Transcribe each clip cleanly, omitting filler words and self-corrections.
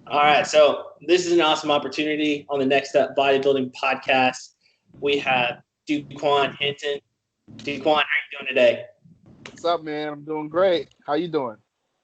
All right, so this is an awesome opportunity on the Next Up Bodybuilding podcast. We have Duquann, Hinton. Duquann, how are you doing today? What's up, man? I'm doing great. How you doing?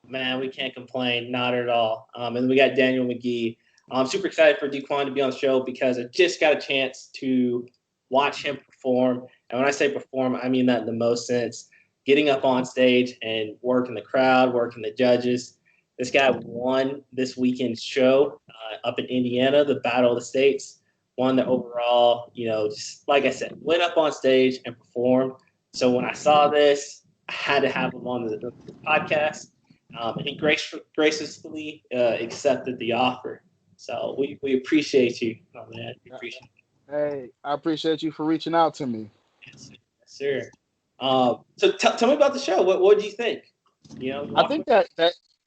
Man, we can't complain, not at all. And we got Daniel McGee. I'm super excited for Duquann to be on the show because I just got a chance to watch him perform. And when I say perform, I mean that in the most sense. Getting up on stage and working the crowd, working the judges. This guy won this weekend's show up in Indiana, the Battle of the States. Won the overall, just like I said, went up on stage and performed. So when I saw this, I had to have him on the podcast. And he graciously accepted the offer. So we appreciate you, oh man. We appreciate it. Hey, I appreciate you for reaching out to me. Yes, sir. So tell me about the show. What do you think? I think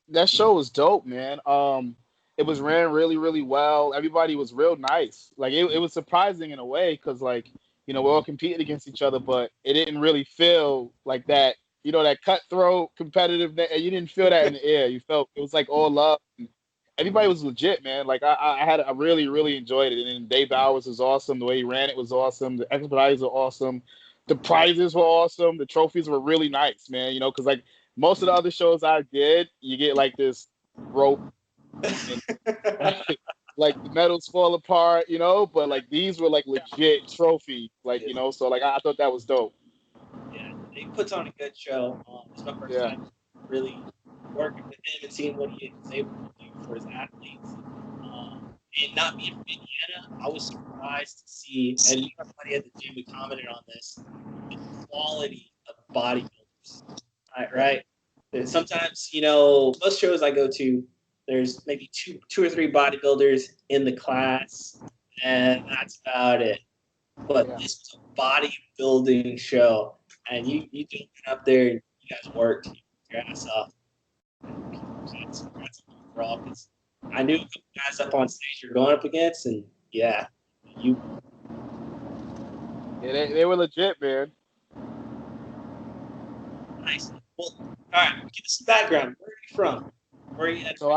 that show was dope, man. It was ran really, really well. Everybody was real nice. Like it was surprising in a way because we're all competing against each other, but it didn't really feel like that. That cutthroat, competitive. You didn't feel that in the air. You felt it was like all love. Everybody was legit, man. Like I really, really enjoyed it. And then Dave Bowers was awesome. The way he ran it was awesome. The expedites were awesome. The prizes were awesome. The trophies were really nice, man. Because like most of the other shows I did, you get like this rope and like the medals fall apart, but like these were like legit trophies, like so like I thought that was dope. Yeah, he puts on a good show. It's my first Yeah. time really working with him and seeing what he was able to do for his athletes. And not being from Indiana, I was surprised to see, and everybody at the gym, we commented on this, the quality of bodybuilders. Right? And sometimes, most shows I go to, there's maybe two or three bodybuilders in the class, and that's about it. But Yeah. this was a bodybuilding show, and you just went up there and you guys worked your ass off. That's overall because I knew the guys up on stage you're going up against, and yeah, you Yeah, they were legit, man. nice. Well, all right, give us some background. Where are you from? Where are you at? So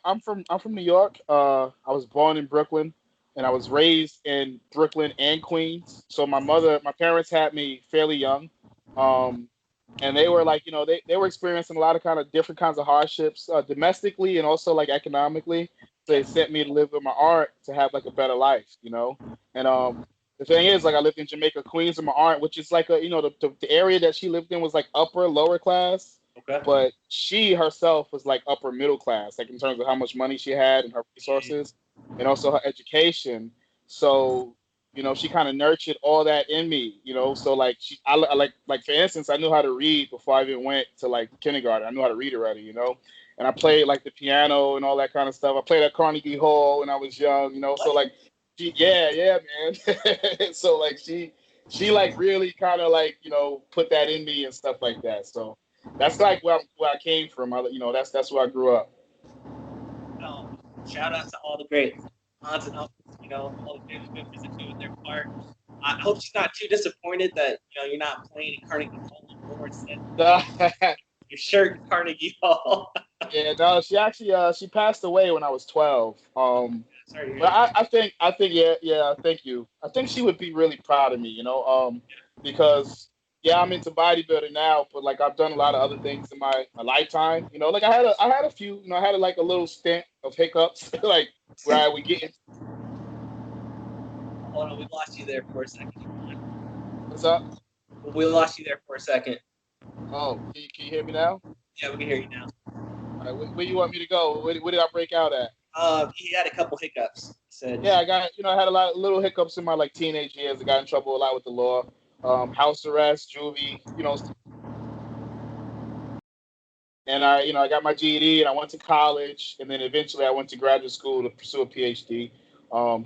I'm from New York. I was born in Brooklyn, and I was raised in Brooklyn and Queens. So my parents had me fairly young, um, and they were like, they were experiencing a lot of kind of different kinds of hardships, domestically and also like economically. So they Yeah, sent me to live with my aunt to have like a better life. And the thing is, like, I lived in Jamaica, Queens, with my aunt, which is like the area that she lived in was like upper, lower class, okay. but she herself was like upper middle class, like in terms of how much money she had and her resources, and also her education. So, she kind of nurtured all that in me. So like like for instance, I knew how to read before I even went to like kindergarten. I knew how to read already. And I played like the piano and all that kind of stuff. I played at Carnegie Hall when I was young. So like, yeah, man. So like she like really kind of like put that in me and stuff like that. So that's like where I came from. That's where I grew up. Um, Shout out to all the great aunts and uncles, all the family members that do their part. I hope she's not too disappointed that you're not playing in Carnegie Hall anymore instead your shirt in Carnegie Hall. Yeah, no, she actually she passed away when I was 12. Sorry to hear But that. I think yeah, thank you. I think she would be really proud of me, because yeah, I'm into bodybuilding now, but like I've done a lot of other things in my lifetime. Like I had a few, I had like a little stint of hiccups, like where I would get in. Hold on, we lost you there for a second. What's up? We lost you there for a second. Oh, can you hear me now? Yeah, we can hear you now. All right, where you want me to go? Where did I break out at? He had a couple hiccups. He said, Yeah, I had a lot of little hiccups in my like teenage years. I got in trouble a lot with the law, house arrest, juvie. And I got my GED and I went to college, and then eventually I went to graduate school to pursue a PhD.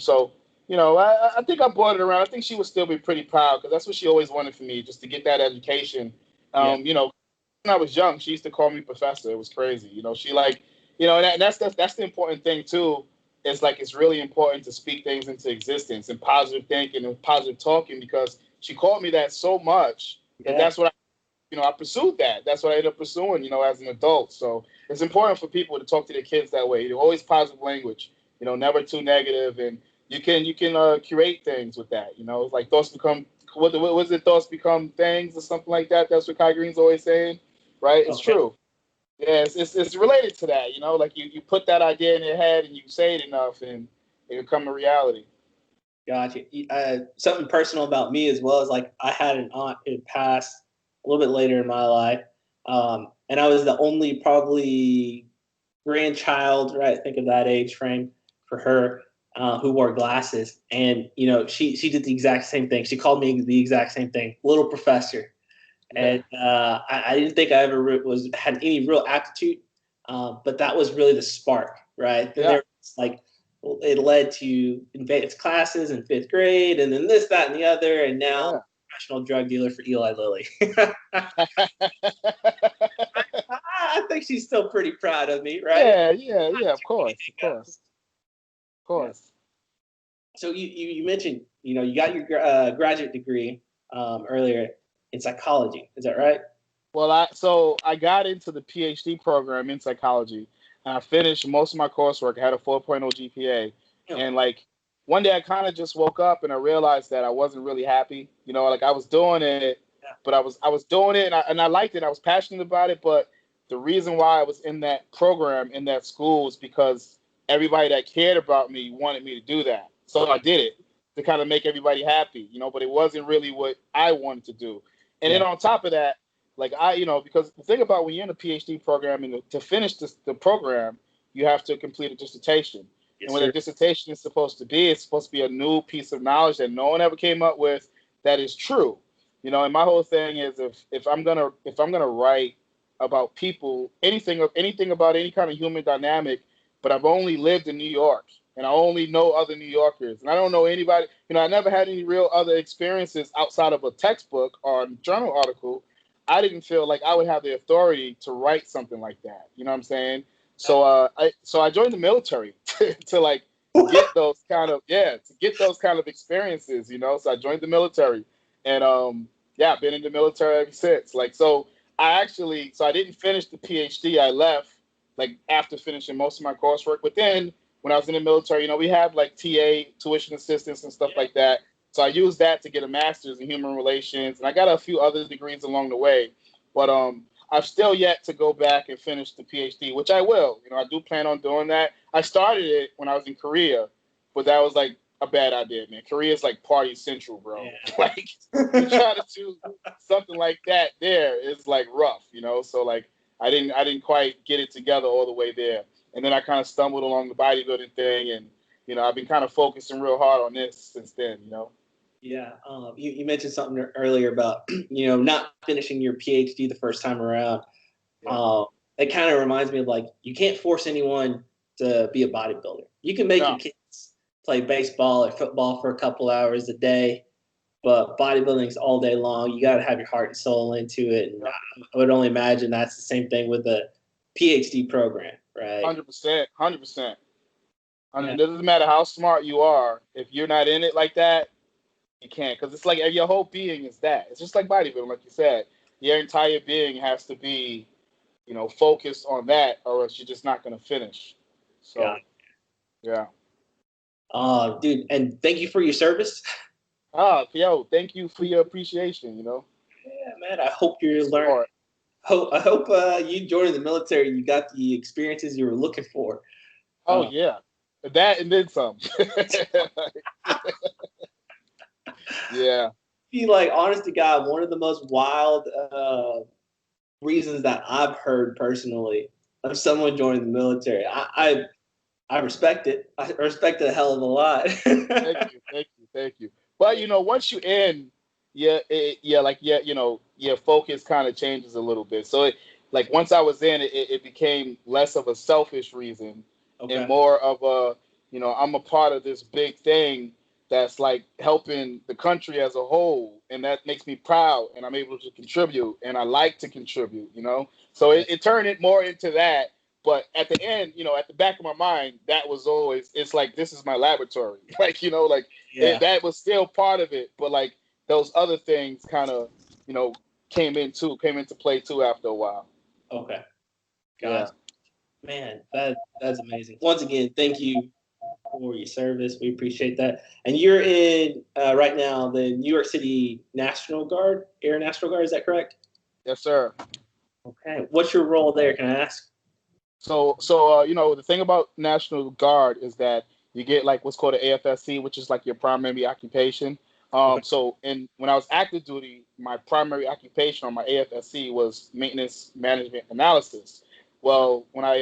So I think I brought it around. I think she would still be pretty proud because that's what she always wanted for me, just to get that education. yeah, When I was young, she used to call me professor. It was crazy. She like, and that's the important thing too. Is like it's really important to speak things into existence and positive thinking and positive talking because she called me that so much that yeah. that's what I I pursued that. That's what I ended up pursuing, as an adult. So it's important for people to talk to their kids that way. Always positive language, never too negative, and you can curate things with that. It's like thoughts become what was it? Thoughts become things or something like that. That's what Kai Green's always saying, right? It's Okay. true. Yeah, it's related to that. Like you put that idea in your head and you say it enough, and it become a reality. Gotcha. Something personal about me as well is like I had an aunt who passed a little bit later in my life, and I was the only probably grandchild, right? Think of that age frame for her, who wore glasses, and she did the exact same thing. She called me the exact same thing, little professor, and I didn't think I ever had any real aptitude, but that was really the spark, right? Then there was like it led to advanced classes in fifth grade, and then this, that, and the other, and now I'm a professional drug dealer for Eli Lilly. I think she's still pretty proud of me, right? Yeah. Of course. Yeah. So you mentioned you got your graduate degree earlier in psychology. Is that right? Well, I got into the PhD program in psychology, and I finished most of my coursework. I had a 4.0 GPA, and like one day I kind of just woke up and I realized that I wasn't really happy. Like I was doing it, but I was doing it and I liked it. I was passionate about it, but the reason why I was in that program in that school was because everybody that cared about me wanted me to do that, so I did it to kind of make everybody happy. But it wasn't really what I wanted to do. And then on top of that, like because the thing about when you're in a PhD program and to finish the program, you have to complete a dissertation. Yes, and what sir. a dissertation is supposed to be, it's supposed to be a new piece of knowledge that no one ever came up with that is true. And my whole thing is if I'm gonna write about people, anything about any kind of human dynamic, but I've only lived in New York and I only know other New Yorkers and I don't know anybody, I never had any real other experiences outside of a textbook or a journal article. I didn't feel like I would have the authority to write something like that. You know what I'm saying? So I joined the military to like get those kind of experiences. So I joined the military, and I've been in the military ever since. Like I didn't finish the PhD. I left like after finishing most of my coursework. But then when I was in the military, we have like TA tuition assistance and stuff like that. So I used that to get a master's in human relations, and I got a few other degrees along the way. But I've still yet to go back and finish the PhD, which I will. I do plan on doing that. I started it when I was in Korea, but that was like a bad idea, man. Korea is like party central, bro. Yeah. Like to try to do something like that there is like rough, So like I didn't quite get it together all the way there, and then I kind of stumbled along the bodybuilding thing, and I've been kind of focusing real hard on this since then, Yeah, you mentioned something earlier about not finishing your PhD the first time around. It kind of reminds me of like you can't force anyone to be a bodybuilder. You can make your kids play baseball or football for a couple hours a day, but bodybuilding is all day long. You got to have your heart and soul into it. And I would only imagine that's the same thing with a PhD program, right? 100%. It doesn't matter how smart you are, if you're not in it like that, you can't, because it's like your whole being is that. It's just like bodybuilding, like you said. Your entire being has to be, focused on that, or else you're just not going to finish. So, yeah. Dude, and thank you for your service. Thank you for your appreciation. Yeah, man. I hope you learn. I hope you joining the military. You got the experiences you were looking for. Yeah, that and then some. Yeah. Be like, honest to God, one of the most wild reasons that I've heard personally of someone joining the military. I respect it. I respect it a hell of a lot. Thank you. But once you in, your focus kind of changes a little bit. So like once I was in, it became less of a selfish reason and more of a, I'm a part of this big thing that's like helping the country as a whole, and that makes me proud, and I'm able to contribute, and I like to contribute, So it turned it more into that. But at the end, at the back of my mind, that was always, it's like, this is my laboratory. Like, that was still part of it. But like those other things kind of, came into play too after a while. Okay. Gotcha. Yeah. Man, that's amazing. Once again, thank you for your service. We appreciate that. And you're in right now the New York City National Guard, Air National Guard. Is that correct? Yes, sir. Okay. What's your role there? Can I ask? So the thing about National Guard is that you get like what's called an AFSC, which is like your primary occupation. Okay. When I was active duty, my primary occupation on my AFSC was maintenance management analysis. Well, when I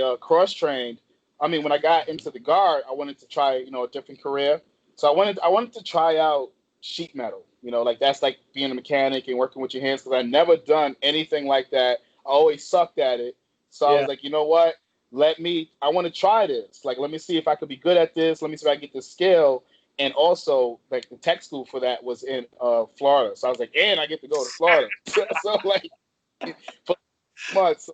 when I got into the Guard, I wanted to try a different career. So I wanted to try out sheet metal. Like that's like being a mechanic and working with your hands because I never done anything like that. I always sucked at it. So I was like, you know what? I want to try this. Like, let me see if I could be good at this. Let me see if I get this skill. And also, like, the tech school for that was in Florida. So I was like, and I get to go to Florida. So like, for months,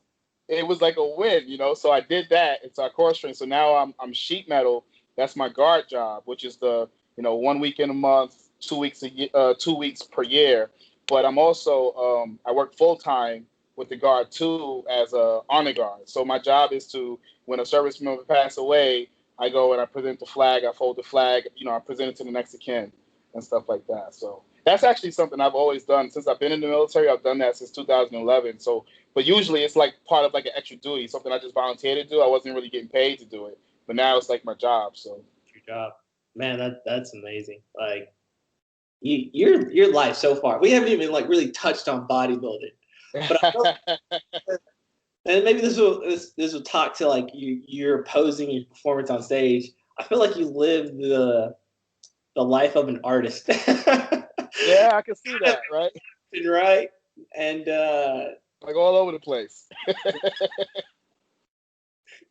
it was like a win, So I did that. It's our course train. So now I'm sheet metal. That's my Guard job, which is the 1 week in a month, 2 weeks 2 weeks per year. But I'm also I work full time with the Guard too as a honor guard. So my job is to, when a service member passes away, I go and I present the flag, I fold the flag, I present it to the next of kin and stuff like that. So that's actually something I've always done since I've been in the military. I've done that since 2011. So, but usually it's like part of like an extra duty, something I just volunteered to do. I wasn't really getting paid to do it, but now it's like my job. So Your job, man. That's amazing. Like your life so far. We haven't even like really touched on bodybuilding. But I know, and maybe this will talk to like your posing, your performance on stage. I feel like you live the life of an artist. Yeah, I can see that, right? Right, and like all over the place.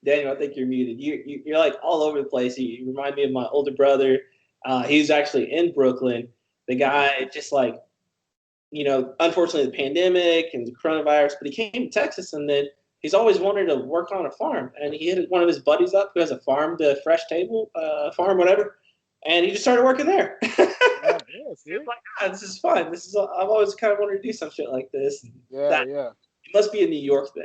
Daniel, I think you're muted. You're like all over the place. You remind me of my older brother. He's actually in Brooklyn. The guy just like, unfortunately the pandemic and the coronavirus, but he came to Texas and then he's always wanted to work on a farm. And he hit one of his buddies up who has a farm to fresh table, farm, whatever. And he just started working there. Yeah, like, this is fun. I've always kind of wanted to do some shit like this. Yeah. It must be a New York thing.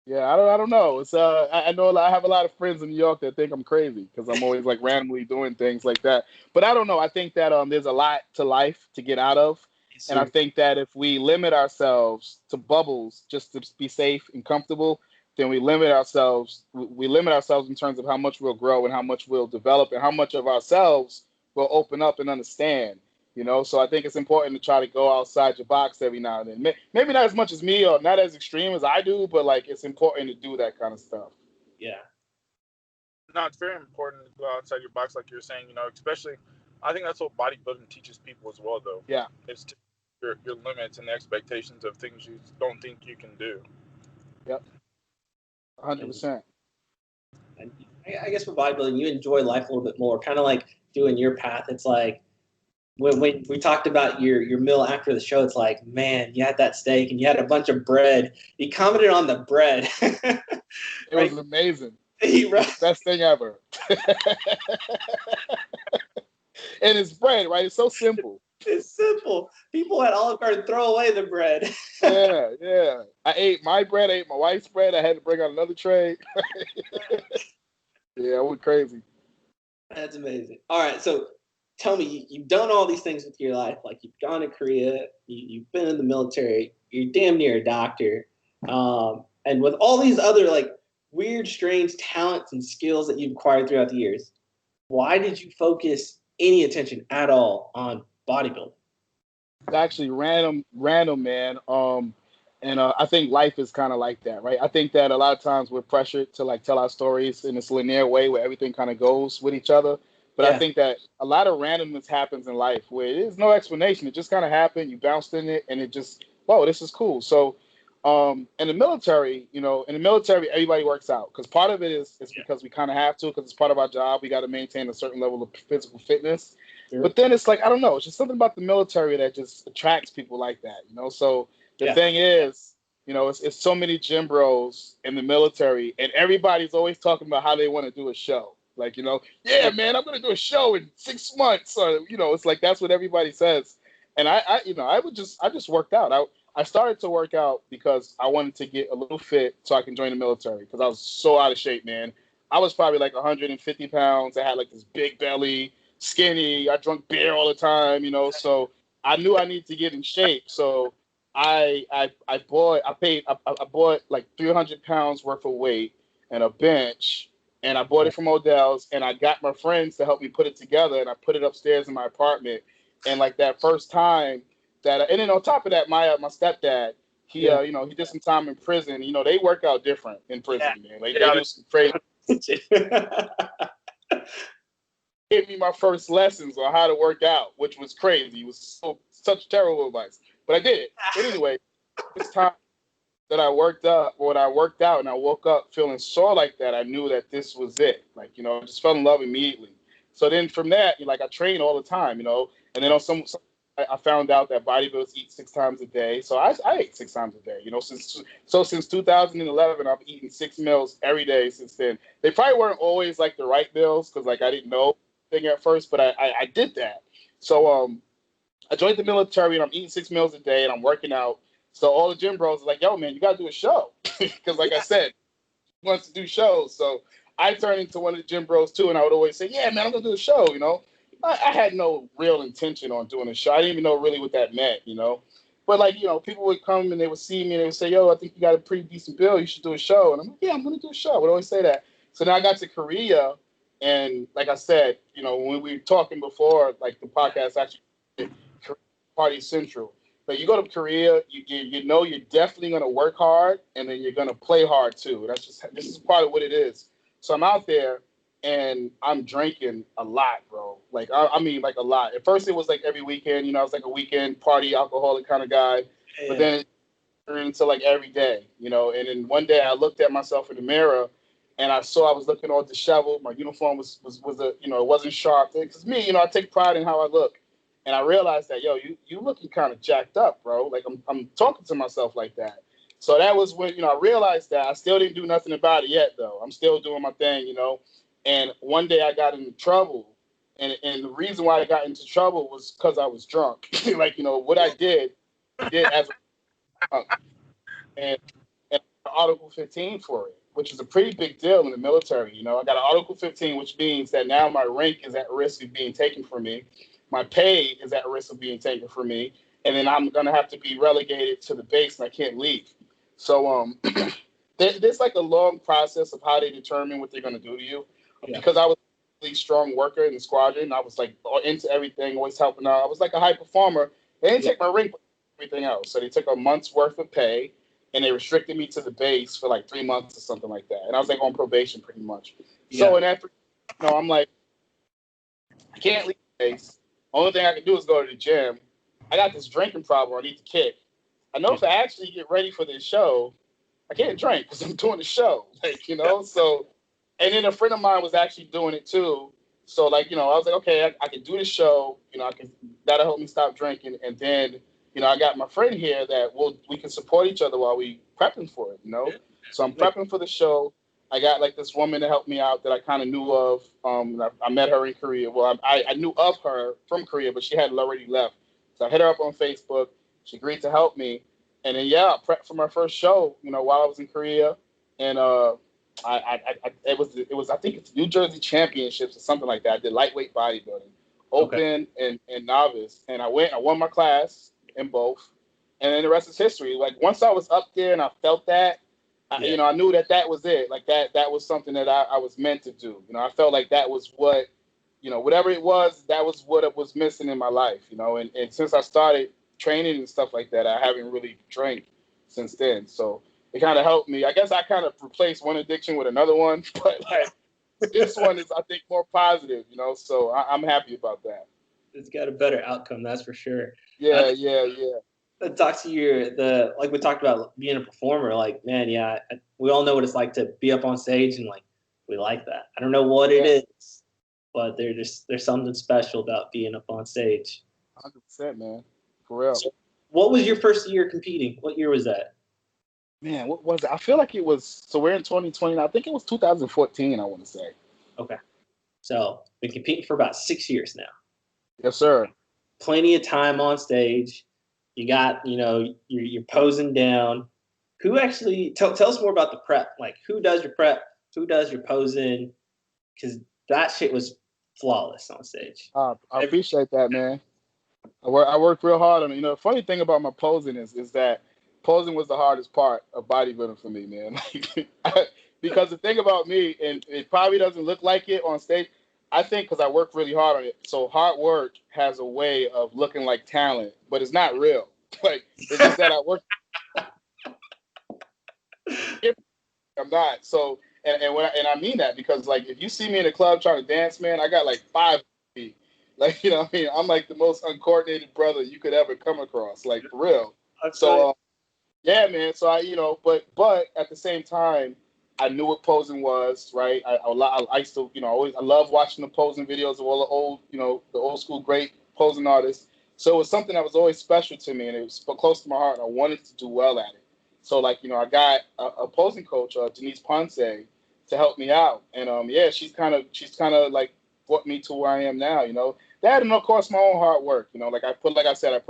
Yeah, I don't know. It's I know I have a lot of friends in New York that think I'm crazy because I'm always like randomly doing things like that. But I don't know. I think that there's a lot to life to get out of, and I think that if we limit ourselves to bubbles just to be safe and comfortable, then we limit ourselves. We limit ourselves in terms of how much we'll grow and how much we'll develop and how much of ourselves we'll open up and understand. So I think it's important to try to go outside your box every now and then. Maybe not as much as me or not as extreme as I do, but like it's important to do that kind of stuff. Yeah. No, it's very important to go outside your box, like you're saying. Especially, I think that's what bodybuilding teaches people as well, though. Yeah. It's your limits and the expectations of things you don't think you can do. Yep. 100%. I guess with bodybuilding, you enjoy life a little bit more. Kind of like doing your path. It's like, when we talked about your meal after the show, it's like, man, you had that steak and you had a bunch of bread. You commented on the bread. It was amazing. Right. Best thing ever. And it's bread, right? It's so simple. It's simple. People at Olive Garden throw away the bread. Yeah. I ate my bread, I ate my wife's bread. I had to bring out another tray. Yeah, I went crazy. That's amazing. All right, so tell me, you've done all these things with your life. Like you've gone to Korea, you've been in the military, you're damn near a doctor. And with all these other like weird, strange talents and skills that you've acquired throughout the years, why did you focus any attention at all on bodybuilding? It's actually random, man. And I think life is kind of like that, right? I think that a lot of times we're pressured to like tell our stories in this linear way where everything kind of goes with each other. But yeah. I think that a lot of randomness happens in life where there's no explanation. It just kind of happened. You bounced in it, and it just, whoa, this is cool. So, in the military, everybody works out because part of it is because we kind of have to because it's part of our job. We got to maintain a certain level of physical fitness. Sure. But then it's like, I don't know, it's just something about the military that just attracts people like that, So the thing is, it's so many gym bros in the military, and everybody's always talking about how they want to do a show. Like, yeah, man, I'm going to do a show in 6 months. Or, it's like, that's what everybody says. And I just worked out. I started to work out because I wanted to get a little fit so I can join the military because I was so out of shape, man. I was probably like 150 pounds. I had like this big belly, skinny. I drank beer all the time, so I knew I needed to get in shape. So I bought like 300 pounds worth of weight and a bench, and I bought it from Odell's, and I got my friends to help me put it together, and I put it upstairs in my apartment. And like that first time and then on top of that, my stepdad, he he did some time in prison. They work out different in prison, man. Like they do some crazy. Gave me my first lessons on how to work out, which was crazy. It was such terrible advice, but I did it. But anyway, this time that I worked out and I woke up feeling sore like that, I knew that this was it. Like, I just fell in love immediately. So then from that, like I train all the time, and then on I found out that bodybuilders eat 6 times a day. So I ate 6 times a day, since 2011, I've eaten 6 meals every day since then. They probably weren't always like the right meals because like I didn't know thing at first, but I did that. So I joined the military and I'm eating 6 meals a day and I'm working out. So all the gym bros are like, yo, man, you got to do a show. Because like I said, he wants to do shows. So I turned into one of the gym bros too. And I would always say, yeah, man, I'm going to do a show, I had no real intention on doing a show. I didn't even know really what that meant, But like, people would come and they would see me and they would say, yo, I think you got a pretty decent bill. You should do a show. And I'm like, yeah, I'm going to do a show. I would always say that. So now I got to Korea. And like I said, when we were talking before, like the podcast actually, Party Central. But you go to Korea, you know you're definitely going to work hard, and then you're going to play hard too. This is part of what it is. So I'm out there, and I'm drinking a lot, bro. Like I mean, like a lot. At first, it was like every weekend. I was like a weekend party alcoholic kind of guy. Yeah. But then it turned into like every day, And then one day I looked at myself in the mirror, and I saw I was looking all disheveled. My uniform was it wasn't sharp. Because me, I take pride in how I look. And I realized that, yo, you looking kind of jacked up, bro. Like I'm talking to myself like that. So that was when, I realized that. I still didn't do nothing about it yet, though. I'm still doing my thing, And one day I got into trouble. And the reason why I got into trouble was because I was drunk. Like, what I did as a drunk. And Article 15 for it, which is a pretty big deal in the military. I got an Article 15, which means that now my rank is at risk of being taken from me. My pay is at risk of being taken from me, and then I'm going to have to be relegated to the base, and I can't leave. So there's like a long process of how they determine what they're going to do to you. Yeah. Because I was a really strong worker in the squadron, I was like into everything, always helping out. I was like a high performer. They didn't take my rank, but everything else. So they took a month's worth of pay, and they restricted me to the base for like 3 months or something like that. And I was like on probation pretty much. Yeah. So in after, I'm like, I can't leave the base. Only thing I can do is go to the gym. I got this drinking problem I need to kick. I know if I actually get ready for this show, I can't drink because I'm doing the show. Like, so, and then a friend of mine was actually doing it too. So like, I was like, okay, I can do the show, that'll help me stop drinking. And then, I got my friend here that we can support each other while we prepping for it, So I'm prepping for the show. I got like this woman to help me out that I kind of knew of. I met her in Korea. Well, I knew of her from Korea, but she had already left. So I hit her up on Facebook. She agreed to help me. And then, I prepped for my first show, while I was in Korea. And it was I think it's New Jersey Championships or something like that. I did lightweight bodybuilding, open and novice. And I won my class in both. And then the rest is history. Like once I was up there and I felt that, I knew that was it. Like that was something that I was meant to do. I felt like that was what, whatever it was, that was what it was missing in my life, and since I started training and stuff like that, I haven't really drank since then. So it kind of helped me. I guess I kind of replaced one addiction with another one, but like this one is, I think, more positive, so I'm happy about that. It's got a better outcome, that's for sure. Yeah. Talk to like we talked about being a performer, like, man, we all know what it's like to be up on stage and like, we like that. I don't know what it is, but there's something special about being up on stage. 100%, man. For real. So what was your first year competing? What year was that? Man, what was it? I feel like it was, so we're in 2020. I think it was 2014, I want to say. Okay. So been competing for about 6 years now. Yes, sir. Plenty of time on stage. You got, you're posing down. Who actually tell us more about the prep? Like, who does your prep? Who does your posing? Because that shit was flawless on stage. I appreciate that, man. I worked real hard on it. The funny thing about my posing is that posing was the hardest part of bodybuilding for me, man. Because the thing about me, and it probably doesn't look like it on stage, I think because I work really hard on it. So hard work has a way of looking like talent, but it's not real. Like, it's just that I work. I'm not. So, and I mean that because, like, if you see me in a club trying to dance, man, I got like 5 feet. Like, what I mean? I'm like the most uncoordinated brother you could ever come across, like, for real. So, yeah, man. So but at the same time, I knew what posing was, right? I used to, I love watching the posing videos of all the old, the old school great posing artists. So it was something that was always special to me, and it was close to my heart, and I wanted to do well at it. So, like, I got a posing coach, Denise Ponce, to help me out, and she's kind of like brought me to where I am now. That, and of course my own hard work. Like I put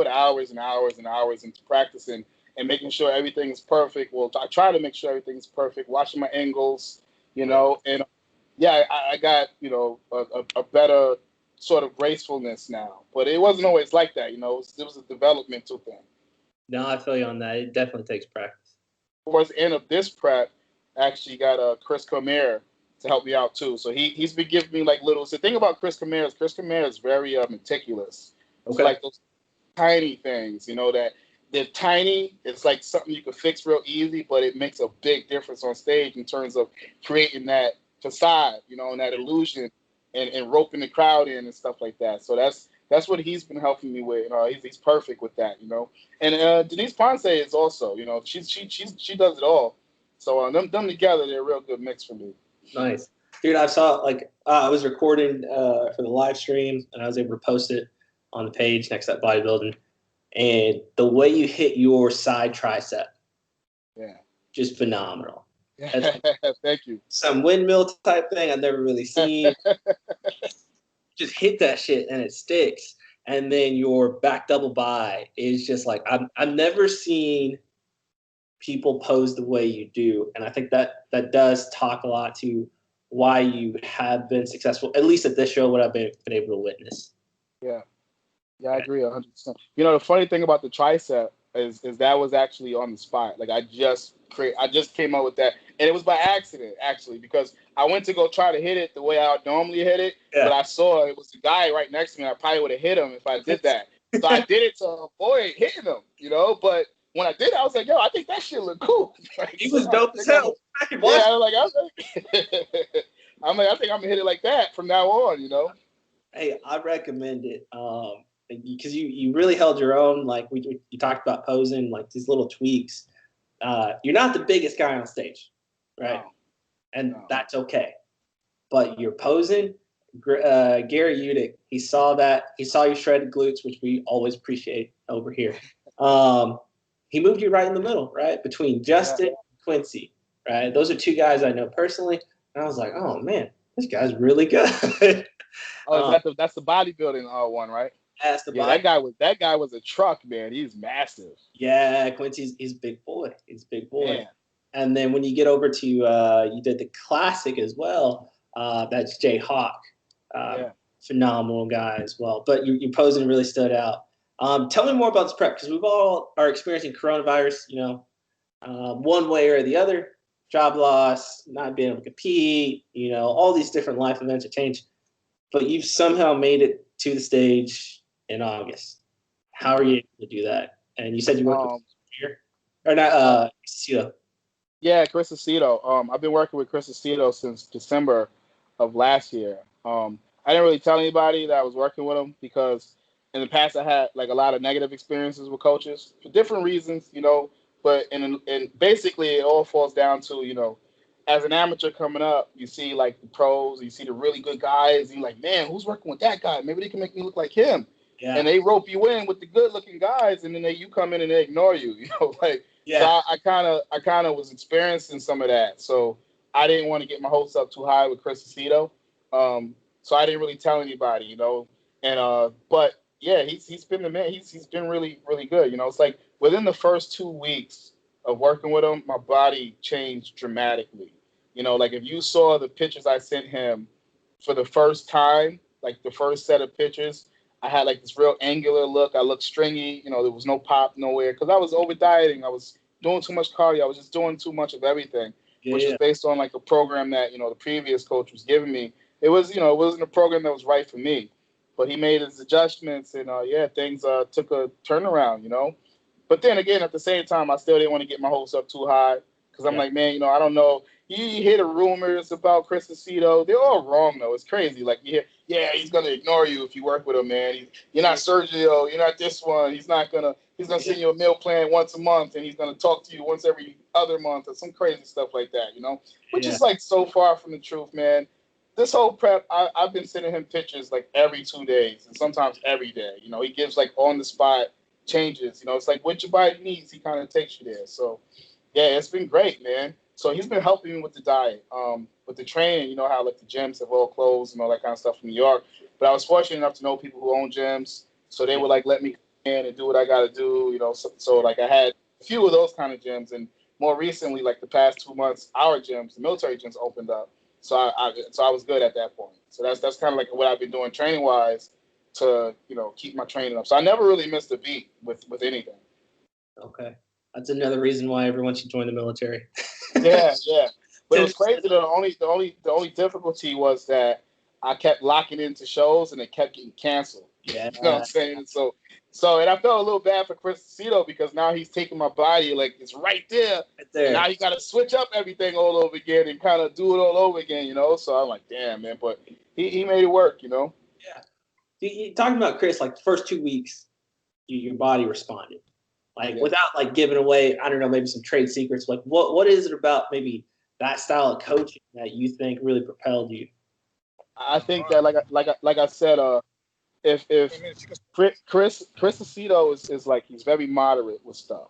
hours and hours and hours into practicing and making sure everything is perfect. Well, I try to make sure everything is perfect, watching my angles, and I got, a better sort of gracefulness now. But it wasn't always like that, it was a developmental thing. No, I feel you on that. It definitely takes practice. Towards the end of this prep, I actually got Chris Comer to help me out too. So he's been giving me like little. So the thing about Chris Comer is very meticulous. Okay. It's like those tiny things, that they're tiny. It's like something you can fix real easy, but it makes a big difference on stage in terms of creating that facade, and that illusion, and roping the crowd in and stuff like that. So that's what he's been helping me with. He's perfect with that, And Denise Ponce is also, she does it all. So them together, they're a real good mix for me. Nice, dude. I saw I was recording for the live stream, and I was able to post it on the page next up Bodybuilding. And the way you hit your side tricep, just phenomenal. Thank you. Some windmill type thing I've never really seen. Just hit that shit and it sticks. And then your back double bi is just like I've never seen people pose the way you do, and I think that does talk a lot to why you have been successful, at least at this show, what I've been able to witness. Yeah, I agree 100%. The funny thing about the tricep is that was actually on the spot. Like I just came up with that, and it was by accident actually, because I went to go try to hit it the way I would normally hit it, but I saw it was a guy right next to me. I probably would have hit him if I did that. So I did it to avoid hitting him, but when I did it, I was like, yo, I think that shit looked cool. Like, he was dope as hell. I think I'm gonna hit it like that from now on, Hey, I recommend it. Because you really held your own. Like you talked about posing, like these little tweaks. You're not the biggest guy on stage, right? No. That's okay. But you're posing. Gary Udick, he saw that. He saw your shredded glutes, which we always appreciate over here. He moved you right in the middle, right? Between Justin and Quincy, right? Those are two guys I know personally. And I was like, oh, man, this guy's really good. That's the bodybuilding one, right? That's the that guy was a truck, man. He's massive. Yeah, Quincy's a big boy. He's a big boy. Man. And then when you get over to you did the classic as well. That's Jay Hawk. Phenomenal guy as well. But your posing really stood out. Tell me more about this prep, because we've all are experiencing coronavirus, one way or the other. Job loss, not being able to compete, all these different life events are changed. But you've somehow made it to the stage in August. How are you able to do that? And you said you worked with here? Or not, Cito. Yeah, Chris Aceto. I've been working with Chris Aceto since December of last year. I didn't really tell anybody that I was working with him because in the past I had like a lot of negative experiences with coaches for different reasons, but and basically it all falls down to, as an amateur coming up, you see like the pros, you see the really good guys, and you're like, man, who's working with that guy? Maybe they can make me look like him. Yeah. And they rope you in with the good looking guys, and then you come in and they ignore you, like. Yeah. So I kind of was experiencing some of that. So I didn't want to get my hopes up too high with Chris Aceto. So I didn't really tell anybody, And but yeah, he's been the man. He's been really really good. You know, it's like within the first 2 weeks of working with him, my body changed dramatically. You know, like if you saw the pictures I sent him for the first time, like the first set of pictures, I had like this real angular look. I looked stringy. You know, there was no pop nowhere because I was over dieting. I was doing too much cardio. I was just doing too much of everything, which was Yeah. based on like a program that the previous coach was giving me. It was it wasn't a program that was right for me, but he made his adjustments and yeah, things took a turnaround. But then again, at the same time, I still didn't want to get my hopes up too high because I'm Yeah. like, man, I don't know. You hear the rumors about Chris Aceto. They're all wrong, though. It's crazy. Like, yeah, he's going to ignore you if you work with him, man. You're not Sergio. You're not this one. He's going to send you a meal plan once a month, and he's going to talk to you once every other month or some crazy stuff like that, which is like so far from the truth, man. This whole prep, I've been sending him pictures like every 2 days and sometimes every day. He gives like on the spot changes. It's like what your body needs, he kind of takes you there. So, yeah, it's been great, man. So he's been helping me with the diet, with the training. You know how like the gyms have all closed and all that kind of stuff in New York. But I was fortunate enough to know people who own gyms, so they would like let me come in and do what I got to do. So like I had a few of those kind of gyms, and more recently, like the past 2 months, our gyms, the military gyms, opened up. So I was good at that point. So that's kind of like what I've been doing training wise to keep my training up. So I never really missed a beat with anything. Okay, that's another reason why everyone should join the military. Yeah. But it was crazy. The only difficulty was that I kept locking into shows and they kept getting canceled. Yeah. You know what I'm saying? So and I felt a little bad for Chris Aceto because now he's taking my body like it's right there. And now you got to switch up everything all over again and kind of do it all over again. So I'm like, damn, man. But he made it work. Yeah. You talking about Chris, like the first 2 weeks, your body responded. Like without like giving away, I don't know, maybe some trade secrets. Like what is it about maybe that style of coaching that you think really propelled you? I think that like I said, if Chris Aceto is like he's very moderate with stuff.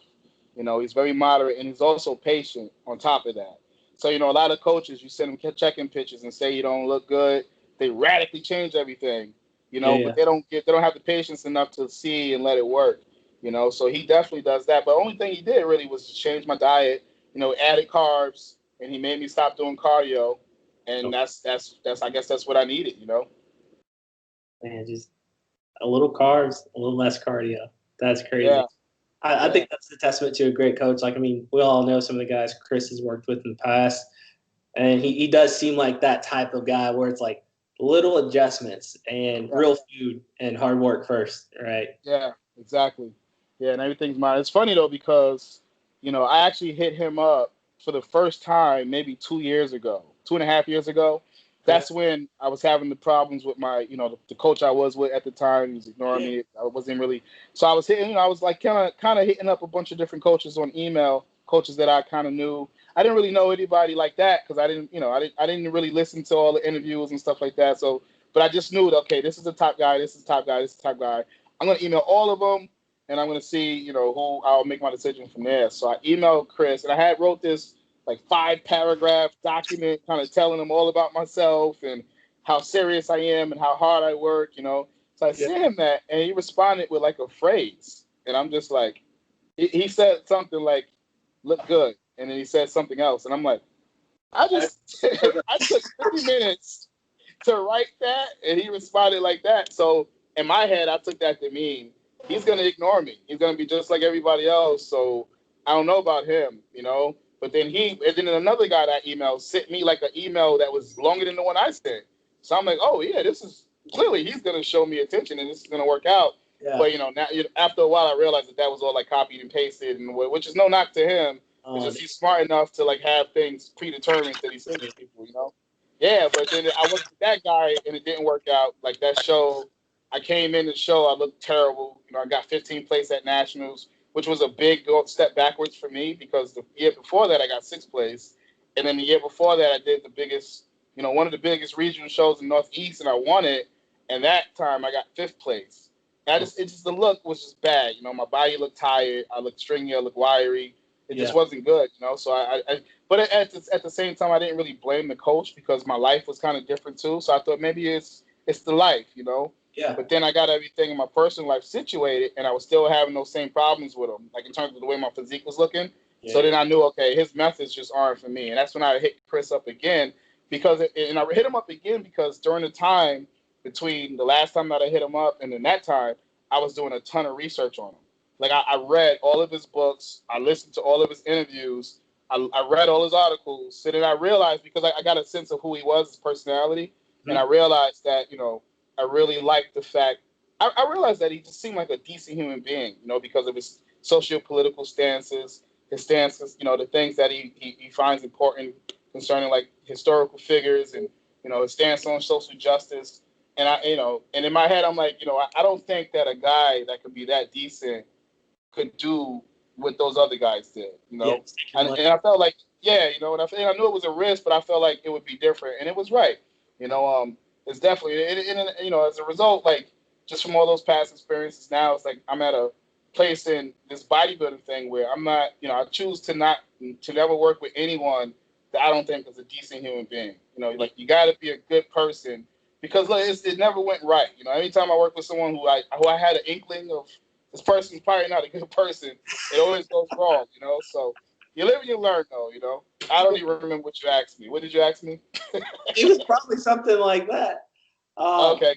He's very moderate and he's also patient on top of that. So a lot of coaches, you send them check-in pictures and say you don't look good, they radically change everything. But they don't have the patience enough to see and let it work. So he definitely does that. But the only thing he did really was to change my diet. Added carbs and he made me stop doing cardio, and that's I guess that's what I needed. Man, just a little carbs, a little less cardio. That's crazy. Yeah. I think that's a testament to a great coach. Like, I mean, we all know some of the guys Chris has worked with in the past, and he does seem like that type of guy where it's like little adjustments and real food and hard work first, right? Yeah, exactly. Yeah, and everything's mine. It's funny though because, I actually hit him up for the first time maybe 2 years ago, 2.5 years ago. That's when I was having the problems with my, the coach I was with at the time. He was ignoring me. I wasn't really. So I was hitting. I was like kind of hitting up a bunch of different coaches on email, coaches that I kind of knew. I didn't really know anybody like that because I didn't really listen to all the interviews and stuff like that. So, but I just knew that okay, this is the top guy. This is the top guy. This is the top guy. I'm gonna email all of them, and I'm gonna see, who I'll make my decision from there. So I emailed Chris, and I had wrote this like 5-paragraph document, kind of telling him all about myself and how serious I am and how hard I work. So I sent him that, and he responded with like a phrase, and I'm just like, he said something like, "Look good," and then he said something else, and I'm like, I took 50 minutes to write that, and he responded like that. So in my head, I took that to mean he's gonna ignore me. He's gonna be just like everybody else. So I don't know about him, But then another guy that emailed sent me like an email that was longer than the one I sent. So I'm like, oh yeah, this is clearly he's gonna show me attention and this is gonna work out. Yeah. But now after a while, I realized that was all like copied and pasted, and which is no knock to him. It's just he's smart enough to like have things predetermined that he sends people, Yeah, but then I went to that guy and it didn't work out. Like that show, I came in the show, I looked terrible. I got 15th place at Nationals, which was a big step backwards for me because the year before that I got 6th place. And then the year before that I did the biggest, one of the biggest regional shows in Northeast and I won it. And that time I got 5th place. And the look was just bad. My body looked tired. I looked stringy. I looked wiry. It just wasn't good, So but at the same time, I didn't really blame the coach because my life was kind of different too. So I thought maybe it's the life, Yeah. But then I got everything in my personal life situated, and I was still having those same problems with him, like in terms of the way my physique was looking. Yeah. So then I knew, okay, his methods just aren't for me. And that's when I hit Chris up again, and I hit him up again because during the time between the last time that I hit him up and then that time, I was doing a ton of research on him. Like I read all of his books, I listened to all of his interviews, I read all his articles, and then I realized, because I got a sense of who he was, his personality, and I realized that, you know, I really liked the fact, I realized that he just seemed like a decent human being, you know, because of his socio-political stances, his stances, you know, the things that he finds important concerning like historical figures and, you know, his stance on social justice. And and in my head, I'm like, I don't think that a guy that could be that decent could do what those other guys did, you know? Yeah, And I felt like, yeah, you know, and I knew it was a risk, but I felt like it would be different. And it was right. You know, it's definitely, you know, as a result, like, just from all those past experiences, now it's like I'm at a place in this bodybuilding thing where I'm not, you know, I choose to never work with anyone that I don't think is a decent human being. You know, like, you got to be a good person, because look, it never went right. You know, anytime I work with someone who I had an inkling of, this person's probably not a good person, it always goes wrong, you know? So you live and you learn, though, you know? I don't even remember what you asked me. What did you ask me? It was probably something like that. Okay.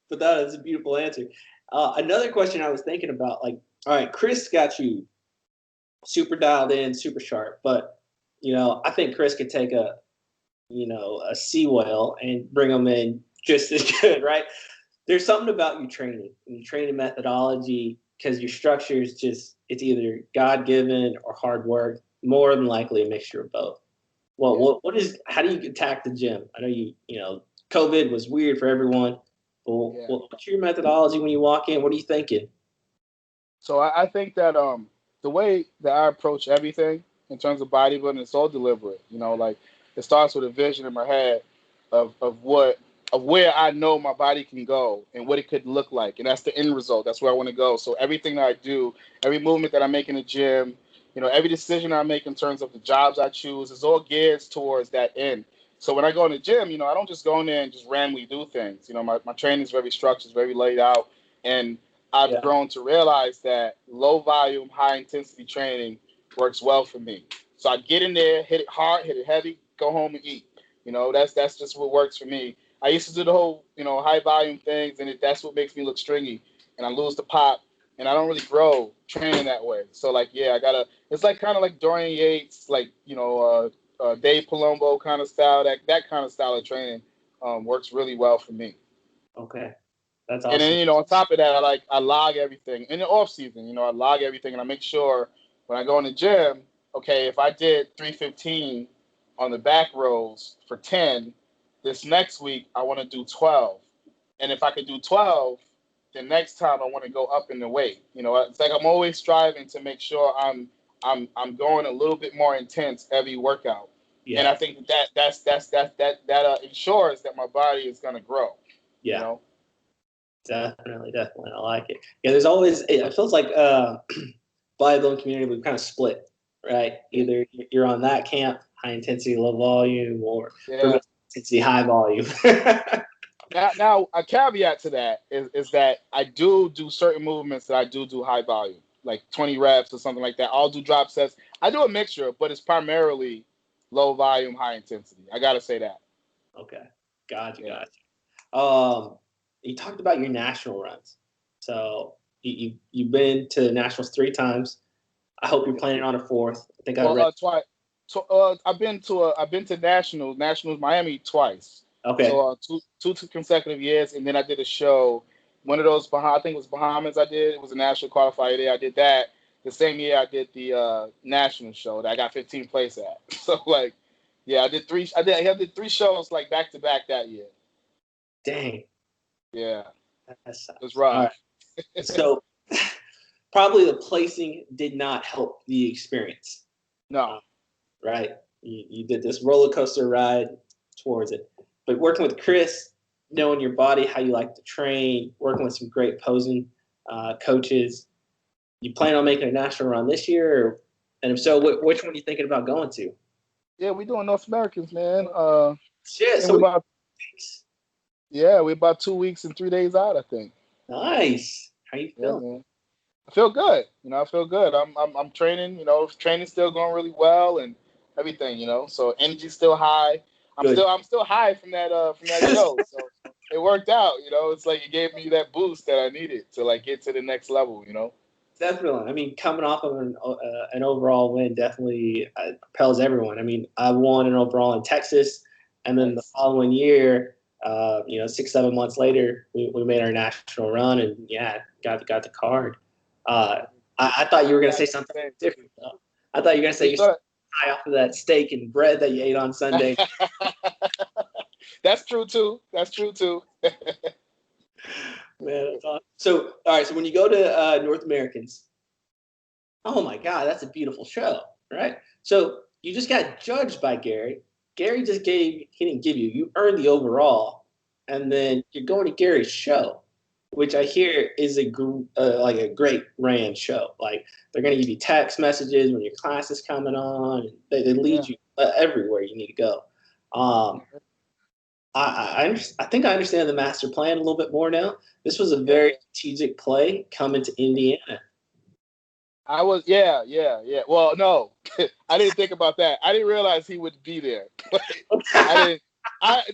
But that is a beautiful answer. Another question I was thinking about, like, all right, Chris got you super dialed in, super sharp, but, you know, I think Chris could take a sea whale and bring him in just as good, right? There's something about your training and your training methodology, because your structure is just, it's either God-given or hard work, more than likely a mixture of both. Well, how do you attack the gym? I know you know, COVID was weird for everyone. But what's your methodology when you walk in? What are you thinking? So I think that the way that I approach everything in terms of bodybuilding is all deliberate. You know, like, it starts with a vision in my head of where I know my body can go and what it could look like, and that's the end result. That's where I want to go. So everything that I do, every movement that I make in the gym, you know, every decision I make in terms of the jobs I choose, is all geared towards that end. So when I go in the gym, you know, I don't just go in there and just randomly do things. You know, my training is very structured, very laid out, and I've grown to realize that low volume, high intensity training works well for me. So I get in there, hit it hard, hit it heavy, go home and eat. You know, that's just what works for me. I used to do the whole, you know, high volume things, and that's what makes me look stringy, and I lose the pop, and I don't really grow training that way. So, like, yeah, it's like kind of like Dorian Yates, like, you know, Dave Palumbo kind of style. That kind of style of training works really well for me. Okay. That's awesome. And then, you know, on top of that, I log everything in the off season. You know, I log everything, and I make sure when I go in the gym, okay, if I did 315 on the back rows for 10, this next week I want to do 12, and if I could do 12, the next time I want to go up in the weight. You know, it's like I'm always striving to make sure I'm going a little bit more intense every workout. Yeah. And I think that ensures that my body is going to grow. Yeah. You know? Definitely. I like it. Yeah, there's always, it feels like bodybuilding community, we've kind of split, right? Either you're on that camp, high intensity, low volume, or intensity, high volume. Now, a caveat to that is that I do certain movements that I do high volume, like 20 reps or something like that. I'll do drop sets. I do a mixture, but it's primarily low volume, high intensity. I got to say that. Okay. Gotcha. Yeah. You talked about your national runs. So you've been to nationals 3 times. I hope you're planning on a 4th. I think I read twice. I've been to nationals Miami twice. Okay. So two consecutive years, and then I did a show. One of those, I think it was Bahamas. I did. It was a national qualifier day. I did that the same year I did the national show that I got 15th place at. So, like, yeah, I did 3. I did 3 shows like back to back that year. Dang. Yeah. That sucks. It was rough. All right. So probably the placing did not help the experience. No. Right? You did this roller coaster ride towards it. But working with Chris, knowing your body, how you like to train, working with some great posing coaches, you plan on making a national run this year? And if so, which one are you thinking about going to? Yeah, we're doing North Americans, man. Shit. So Yeah, we're about 2 weeks and 3 days out, I think. Nice. How you Yeah, feeling? man. I feel good. I feel good. I'm training. Training's still going really well and everything. So energy's still high. Good. I'm still high from that show. So it worked out. It's like it gave me that boost that I needed to like get to the next level. Definitely. I mean, coming off of an overall win definitely propels everyone. I mean, I won an overall in Texas, and then the Nice. following year, 6-7 months later, we made our national run, and yeah, got the card. Uh, I thought you were gonna say something different, though. I thought you were gonna say You you're thought high off of that steak and bread that you ate on Sunday. that's true too. That's true too. Man, that's awesome. So, all right. So when you go to North Americans, oh my God, that's a beautiful show, right? So you just got judged by Gary. Gary he didn't give you. You earned the overall, and then you're going to Gary's show, which I hear is like a great ran show. Like they're going to give you text messages when your class is coming on. And they lead you everywhere you need to go. I think I understand the master plan a little bit more now. This was a very strategic play coming to Indiana. I was, yeah. Well, no, I didn't think about that. I didn't realize he would be there.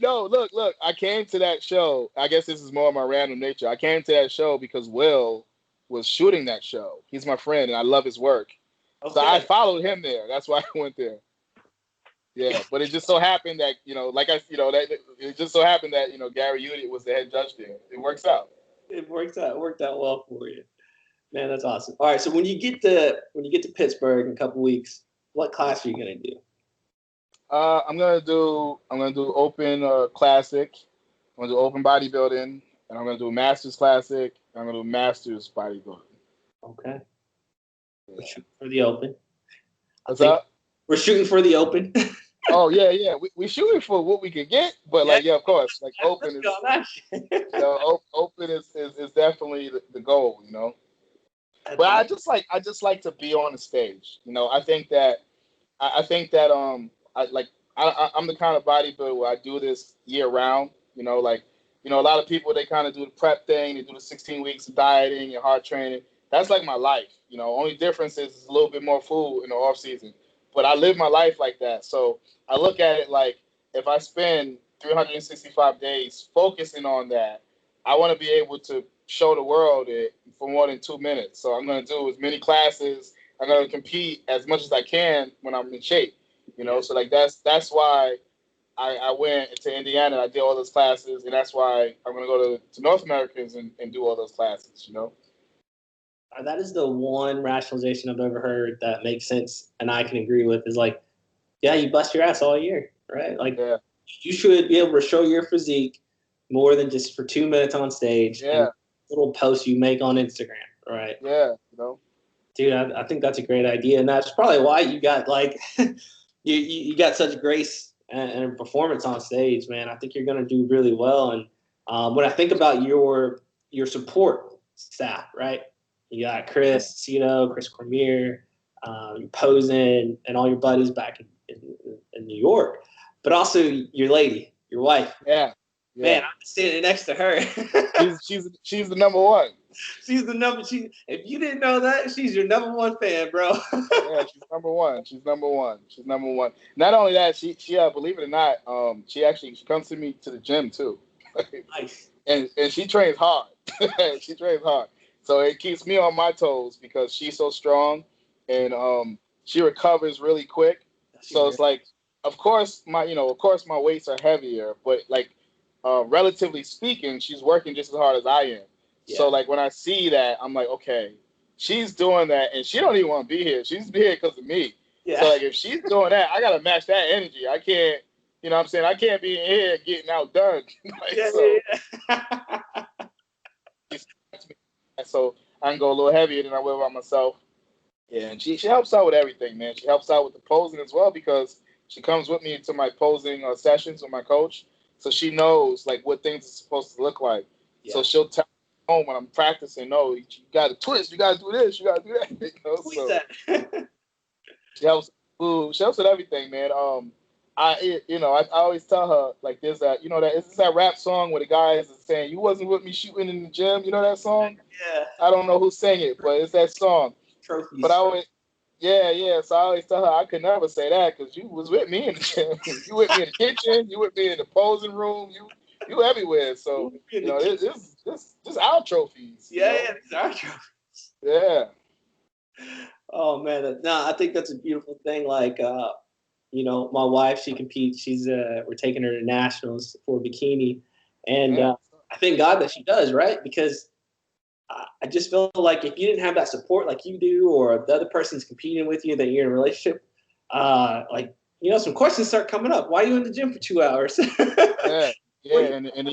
No, look, I came to that show. I guess this is more of my random nature. I came to that show because Will was shooting that show. He's my friend and I love his work. Okay. So I followed him there. That's why I went there. Yeah, but it just so happened that, that it just so happened that, Gary Unit was the head judge there. It works out. It worked out. It worked out well for you. Man, that's awesome. All right, so when you get to Pittsburgh in a couple weeks, what class are you gonna do? I'm gonna do open classic. I'm gonna do open bodybuilding, and I'm gonna do masters classic. And I'm gonna do masters bodybuilding. Okay. Yeah. We're shooting for the open. What's up? We're shooting for the open. Oh yeah. We shooting for what we can get, but of course, like open is open is definitely the goal, But I just like to be on the stage, I think that I'm the kind of bodybuilder where I do this year round. A lot of people they kind of do the prep thing, they do the 16 weeks of dieting and hard training. That's like my life. Only difference is it's a little bit more food in the off season. But I live my life like that. So I look at it like if I spend 365 days focusing on that, I want to be able to show the world it for more than 2 minutes. So I'm going to do as many classes. I'm going to compete as much as I can when I'm in shape. So like that's why I went to Indiana. I did all those classes, and that's why I'm gonna go to North Americans and do all those classes. That is the one rationalization I've ever heard that makes sense, and I can agree with. Is like, yeah, you bust your ass all year, right? Like, you should be able to show your physique more than just for 2 minutes on stage. Yeah. And little posts you make on Instagram, right? Yeah. Dude, I think that's a great idea, and that's probably why you got like you got such grace and performance on stage, man. I think you're going to do really well. And when I think about your support staff, right? You got Chris Cito, Chris Cormier, Posen, and all your buddies back in New York, but also your lady, your wife. Yeah. Man, I'm standing next to her. she's the number one. She's the number. If you didn't know that, she's your number one fan, bro. Yeah, she's number one. She's number one. Not only that, she believe it or not, she comes to me to the gym too. Nice. And she trains hard. She trains hard. So it keeps me on my toes because she's so strong, and she recovers really quick. So it's like, of course my weights are heavier, but like relatively speaking, she's working just as hard as I am. Yeah. So like when I see that, I'm like, okay, she's doing that, and she don't even want to be here. She's here because of me. Yeah. So like if she's doing that, I gotta match that energy. I can't, what I'm saying? I can't be in here getting outdone. So I can go a little heavier than I will by myself. Yeah, and she helps out with everything, man. She helps out with the posing as well because she comes with me to my posing sessions with my coach. So she knows like what things are supposed to look like. Yeah. So she'll tell me home when I'm practicing, no, you got to twist, you got to do this, you got to do that. So she helps with everything, man. I always tell her like there's that, it's that rap song where the guy is saying, "You wasn't with me shooting in the gym." You know that song? Yeah. I don't know who sang it, but it's that song. Trophies. But I always, yeah. So I always tell her I could never say that because you was with me in the gym. You with me in the kitchen. You with me in the posing room. You everywhere. So this our trophies. Yeah, these are trophies. Yeah. Oh man, no, I think that's a beautiful thing. Like, my wife, she competes. We're taking her to nationals for bikini, and I thank God that she does, right? Because I just feel like if you didn't have that support like you do, or the other person's competing with you, that you're in a relationship, some questions start coming up. Why are you in the gym for 2 hours? Yeah, and then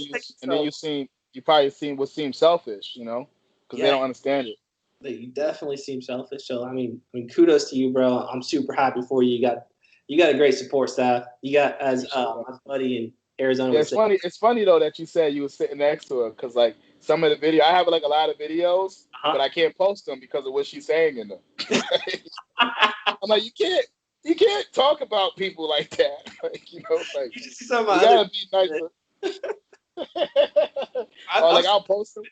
you probably would seem selfish, because they don't understand it. You definitely seem selfish. So I mean, kudos to you, bro. I'm super happy for you. You got a great support staff. You got, as my buddy in Arizona. Yeah, it's funny though that you said you were sitting next to her, because like some of the video, I have like a lot of videos, but I can't post them because of what she's saying in them. I'm like, you can't talk about people like that. Like, you gotta be nicer. Or like I'll post them,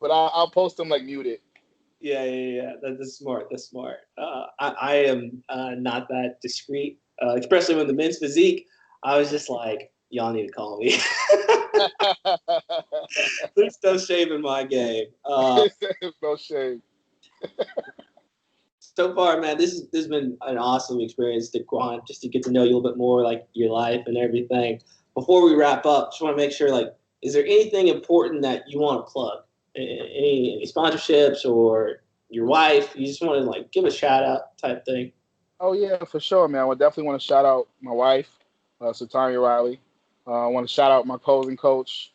but I'll post them like muted. Yeah. That's smart. I am not that discreet, especially when the men's physique. I was just like, y'all need to call me. There's no shame in my game. No shame. So far, man, this has been an awesome experience, Duquann, just to get to know you a little bit more, like your life and everything. Before we wrap up, just want to make sure, like, is there anything important that you want to plug? Any sponsorships or your wife? You just want to like give a shout out type thing? Oh yeah, for sure, man. I would definitely want to shout out my wife, Satanya Riley. I want to shout out my posing coach,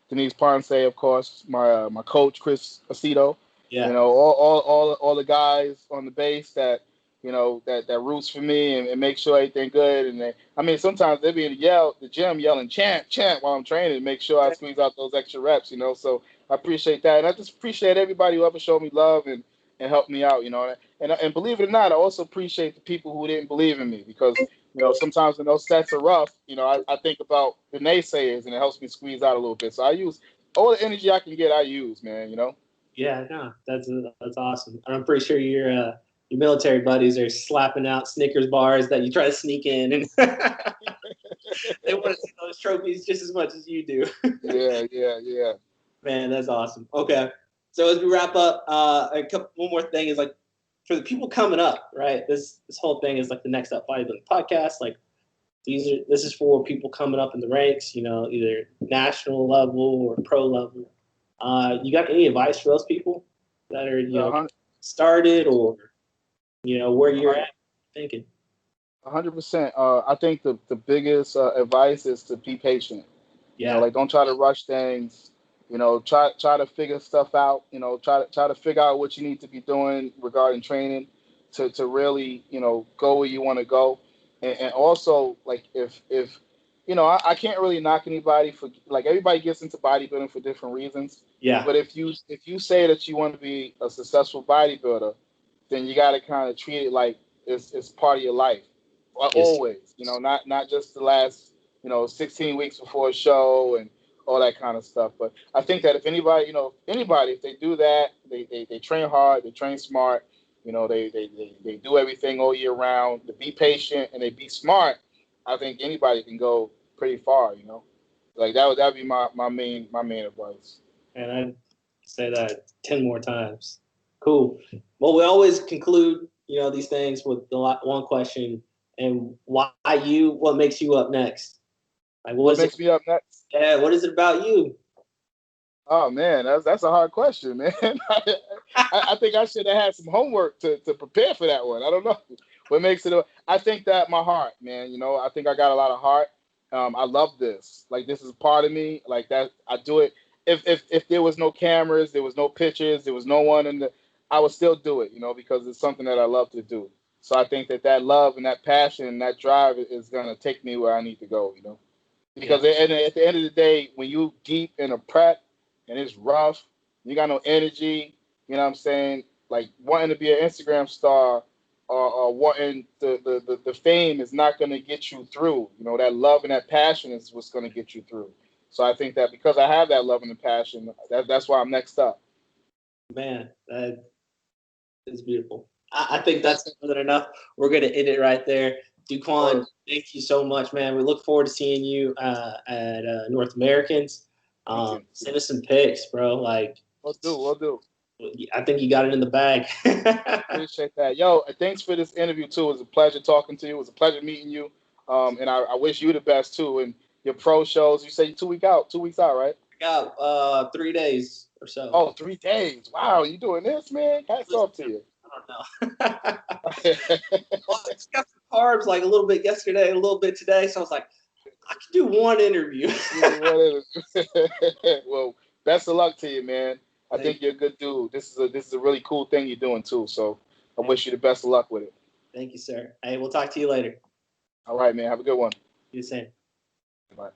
Denise Ponce, of course. My coach, Chris Aceto. Yeah. All the guys on the base that that roots for me and make sure everything good. And sometimes they be in the gym yelling chant while I'm training to make sure I squeeze out those extra reps. So I appreciate that, and I just appreciate everybody who ever showed me love and helped me out. And believe it or not, I also appreciate the people who didn't believe in me, because sometimes when those sets are rough, I think about the naysayers, and it helps me squeeze out a little bit. So I use all the energy I can get. I use, man. Yeah, no, that's awesome. I'm pretty sure your military buddies are slapping out Snickers bars that you try to sneak in, and they want to see those trophies just as much as you do. Yeah. Man, that's awesome. Okay, so as we wrap up, one more thing is like for the people coming up, right? This whole thing is like the Next Up Bodybuilding podcast. Like this is for people coming up in the ranks, either national level or pro level. You got any advice for those people that are started, or where you're at thinking? 100%. I think the biggest advice is to be patient. Yeah. Like don't try to rush things. Try to figure stuff out. Try to figure out what you need to be doing regarding training to really go where you want to go. And also, like, if I can't really knock anybody for, like, everybody gets into bodybuilding for different reasons. Yeah. But if you say that you want to be a successful bodybuilder, then you got to kind of treat it like it's part of your life. Always, not just the last 16 weeks before a show and all that kind of stuff. But I think that if anybody, if they do that, they train hard, they train smart, they do everything all year round, they be patient and they be smart, I think anybody can go pretty far, Like that'd be my main advice. And I'd say that 10 more times. Cool. Well, we always conclude, these things with the one question, and why you? What makes you up next? Like, what makes me up next? Yeah, what is it about you? Oh man, that's a hard question, man. I think I should have had some homework to prepare for that one. I don't know what makes it. I think that my heart, man. I think I got a lot of heart. I love this. Like, this is part of me. Like that, I do it. If there was no cameras, there was no pictures, there was no one I would still do it. Because it's something that I love to do. So I think that love and that passion and that drive is gonna take me where I need to go. Because at the end of the day, when you deep in a prep and it's rough, you got no energy, you know what I'm saying? Like, wanting to be an Instagram star wanting the fame is not going to get you through. You know, that love and that passion is what's going to get you through. So I think that because I have that love and the passion, that's why I'm next up. Man, that is beautiful. I think that's more than enough. We're going to end it right there. Duquann, thank you so much, man. We look forward to seeing you at North Americans. Send us some pics, bro. Like, we'll do. I think you got it in the bag. Appreciate that. Yo, thanks for this interview, too. It was a pleasure talking to you. It was a pleasure meeting you. And I wish you the best, too. And your pro shows, you say 2 weeks out. 2 weeks out, right? I got 3 days or so. Oh, 3 days. Wow, you doing this, man? Hats off to you. I don't know. Well, I just got some carbs like a little bit yesterday, a little bit today. So I was like, I could do one interview. Well, best of luck to you, man. I think you're a good dude. This is a really cool thing you're doing too. So I wish you the best of luck with it. Thank you, sir. Hey, we'll talk to you later. All right, man. Have a good one. You the same. Bye.